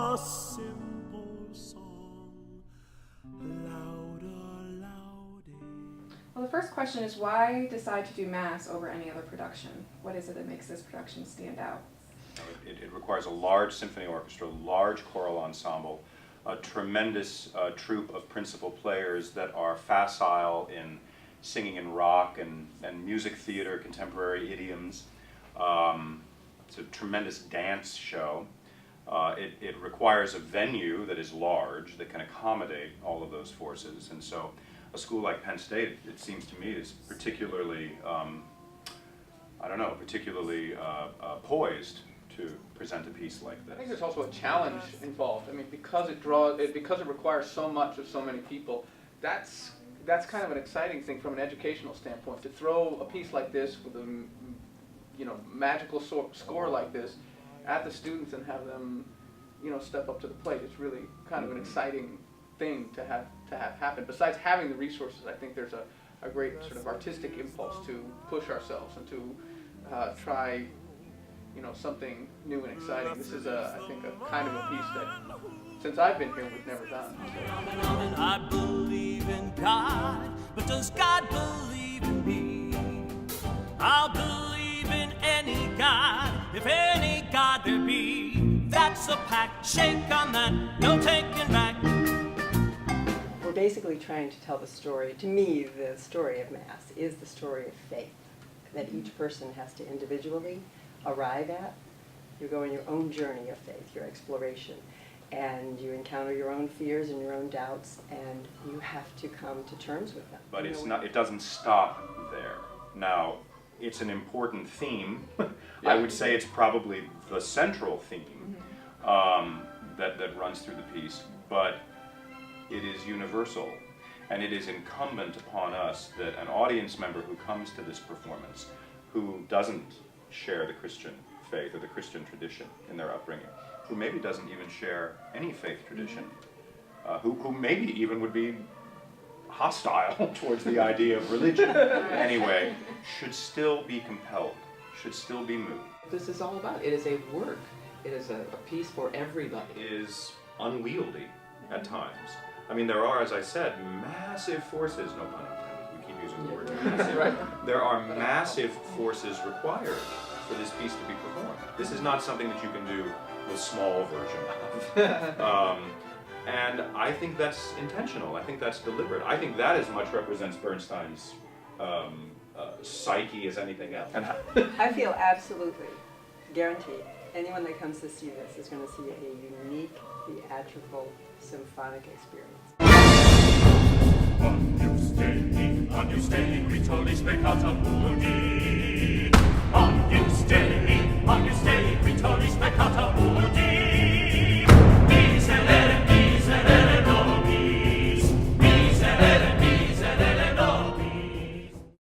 a simple song, louder, louder. Well, the first question is, why decide to do Mass over any other production? What is it that makes this production stand out? It requires a large symphony orchestra, large choral ensemble, a tremendous troupe of principal players that are facile in singing in rock and music theater, contemporary idioms. It's a tremendous dance show. It requires a venue that is large, that can accommodate all of those forces. And so a school like Penn State, it seems to me, is particularly, particularly poised to present a piece like this. I think there's also a challenge involved. I mean, because it requires so much of so many people, that's kind of an exciting thing from an educational standpoint. To throw a piece like this with a magical score like this at the students and have them step up to the plate, it's really kind of an exciting thing to have happen. Besides having the resources, I think there's a great sort of artistic impulse to push ourselves and to try something new and exciting. This is I think a kind of a piece that, since I've been here, we've never done. I believe in God, but does God believe in me? I'll believe in any God, if any God there be. That's a pact, shake on that, no taking back. We're basically trying to tell the story. To me, the story of Mass is the story of faith, that each person has to individually arrive at. You go on your own journey of faith, your exploration, and you encounter your own fears and your own doubts, and you have to come to terms with them. But it doesn't stop there. Now, it's an important theme. I would say it's probably the central theme that runs through the piece, but it is universal, and it is incumbent upon us that an audience member who comes to this performance, who doesn't share the Christian faith or the Christian tradition in their upbringing, who maybe doesn't even share any faith tradition, who maybe even would be hostile towards the idea of religion anyway, should still be compelled, should still be moved. This is all about. It is a work. It is a piece for everybody. It is unwieldy at times. I mean, there are, as I said, massive forces, no pun intended, we keep using the word massive. Right. There are massive forces required for this piece to be performed. This is not something that you can do the small version of. And I think that's intentional. I think that's deliberate. I think that as much represents Bernstein's psyche as anything else. I feel absolutely guaranteed anyone that comes to see this is going to see a unique, theatrical, symphonic experience. Understanding, ritually spectator,